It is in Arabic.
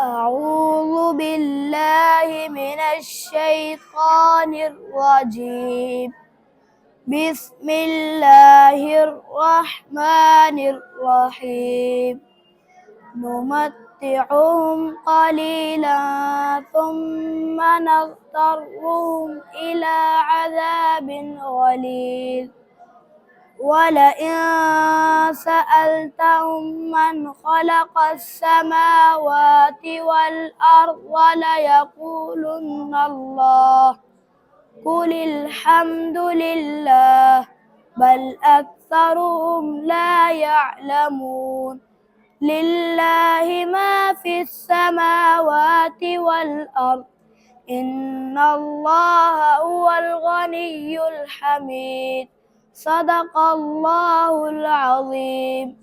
أعوذ بالله من الشيطان الرجيم. بسم الله الرحمن الرحيم. نمتعهم قليلا ثم نضطرهم إلى عذاب غليظ. ولئن سألتهم من خلق السماوات والأرض ليقولن الله. قل الحمد لله بل أكثرهم لا يعلمون. لله ما في السماوات والأرض إن الله هو الغني الحميد. صدق الله العظيم.